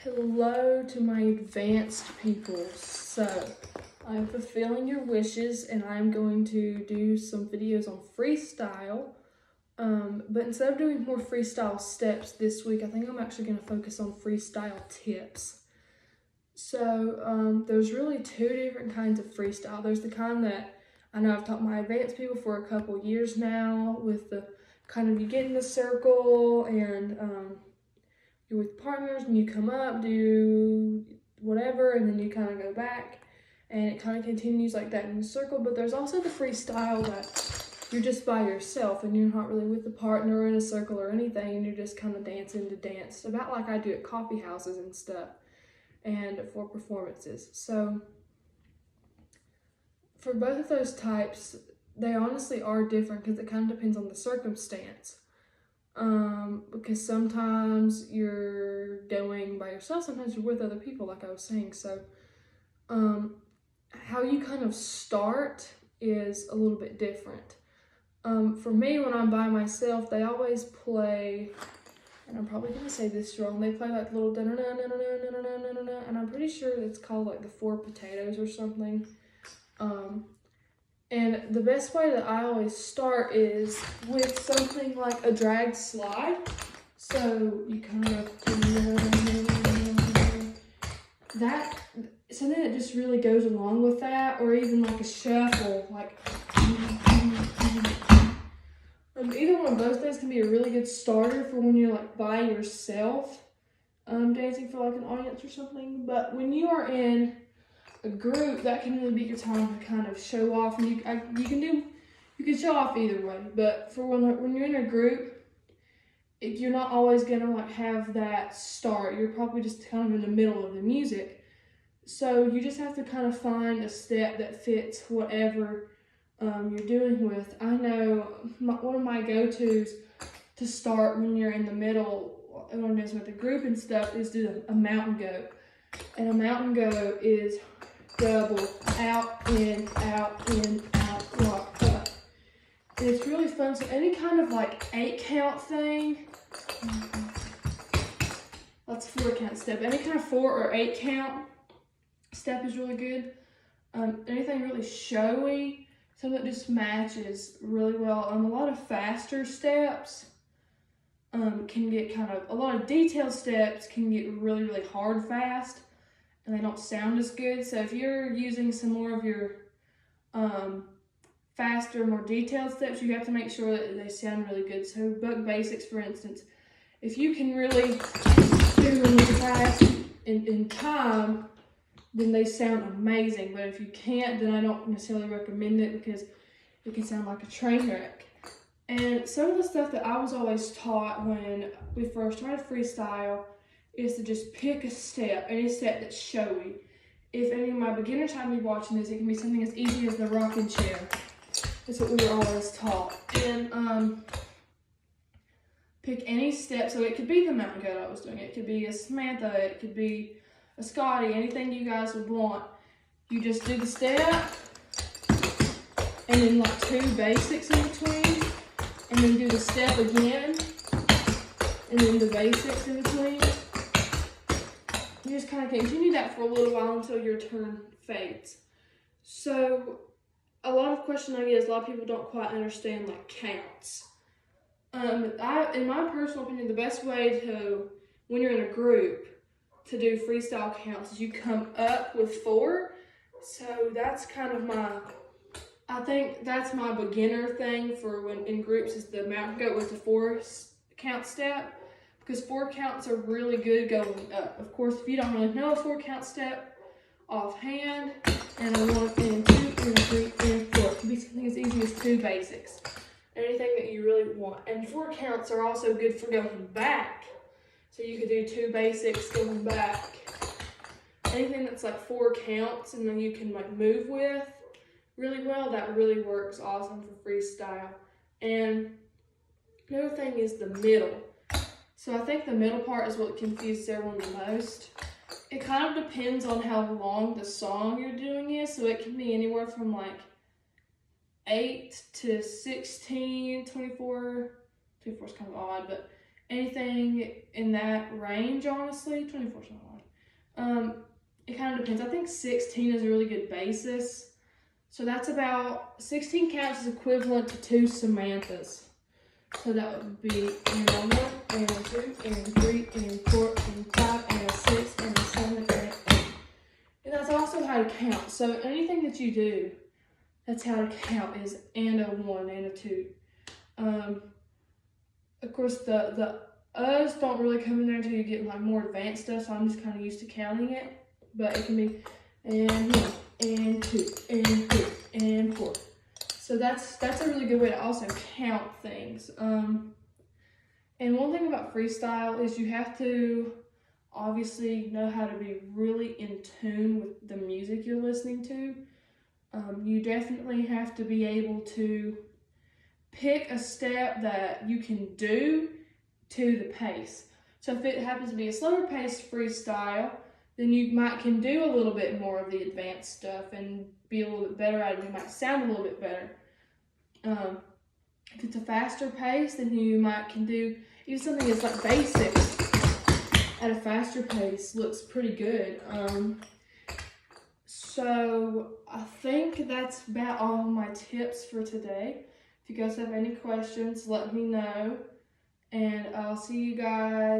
Hello to my advanced people. So, I'm fulfilling your wishes and I'm going to do some videos on freestyle. But instead of doing more freestyle steps this week, I think I'm actually going to focus on freestyle tips. So, there's really two different kinds of freestyle. There's the kind that I know I've taught my advanced people for a couple years now, with the kind of you get in the circle and you're with partners and you come up, do whatever, and then you kind of go back, and it kind of continues like that in the circle. But there's also the freestyle that you're just by yourself and you're not really with a partner or in a circle or anything, and you're just kind of dancing to dance, about like I do at coffee houses and stuff and for performances. So for both of those types, they honestly are different because it kind of depends on the circumstance. Because sometimes you're going by yourself, sometimes you're with other people, like I was saying. So, how you kind of start is a little bit different. For me, when I'm by myself, they always play, and I'm probably gonna say this wrong, they play like little da-na-na-na-na-na-na-na-na-na, and I'm pretty sure it's called like the Four Potatoes or something. And the best way that I always start is with something like a drag slide. So you kind of that, something that just really goes along with that, or even like a shuffle, like either one of those things can be a really good starter for when you're like by yourself, dancing for like an audience or something. But when you are in a group, that can really be your time to kind of show off, and you can show off either way. But for when you're in a group, you're not always gonna like have that start. You're probably just kind of in the middle of the music, so you just have to kind of find a step that fits whatever you're doing with. I know one of my go-tos to start when you're in the middle, when I'm dancing with a group and stuff, is do a mountain goat. And a mountain goat is double, out, in, rock, up. And it's really fun. So any kind of like 8 count thing, that's a 4 count step. Any kind of 4 or 8 count step is really good. Anything really showy, something that just matches really well. A lot of faster steps can get a lot of detailed steps can get really, really hard fast, and they don't sound as good. So if you're using some more of your faster, more detailed steps, you have to make sure that they sound really good. So book basics, for instance, if you can really do them fast in time, then they sound amazing. But if you can't, then I don't necessarily recommend it, because it can sound like a train wreck. And some of the stuff that I was always taught when we first started freestyle is to just pick a step, any step that's showy. If any of my beginners happen to be watching this, it can be something as easy as the rocking chair. That's what we were always taught. And pick any step. So it could be the mountain goat I was doing. It could be a Samantha. It could be a Scotty. Anything you guys would want. You just do the step, and then like 2 basics in between, and then do the step again, and then the basics in between. You just kind of continue that for a little while until your turn fades. So a lot of question I get is a lot of people don't quite understand like counts. In my personal opinion, the best way to, when you're in a group, to do freestyle counts is you come up with 4. So that's kind of I think that's my beginner thing for when in groups, is the mountain goat with the 4 count step. Because 4 counts are really good going up. Of course, if you don't really know a 4 count step offhand, and a 1 and 2 and 3 and 4, it can be something as easy as 2 basics. Anything that you really want. And 4 counts are also good for going back. So you could do 2 basics going back. Anything that's like 4 counts and then you can like move with really well, that really works awesome for freestyle. And another thing is the middle. So I think the middle part is what confuses everyone the most. It kind of depends on how long the song you're doing is. So it can be anywhere from like 8 to 16, 24. 24 is kind of odd, but anything in that range, honestly. 24 is not hard. It kind of depends. I think 16 is a really good basis. So that's about, 16 counts is equivalent to 2 Samanthas. So that would be and a 1, and a 2, and a 3, and a 4, and a 5, and a 6, and a 7, and a 8. And that's also how to count. So anything that you do, that's how to count, is and a 1, and a 2. Of course, the Us don't really come in there until you get like more advanced stuff, so I'm just kind of used to counting it. But it can be and 1, and 2, and 3, and 4. So that's a really good way to also count things. And one thing about freestyle is you have to obviously know how to be really in tune with the music you're listening to. You definitely have to be able to pick a step that you can do to the pace. So if it happens to be a slower paced freestyle, then you can do a little bit more of the advanced stuff and be a little bit better at it. You might sound a little bit better. If it's a faster pace, then you can do even something that's like basics at a faster pace looks pretty good. So I think that's about all my tips for today. If you guys have any questions, let me know, and I'll see you guys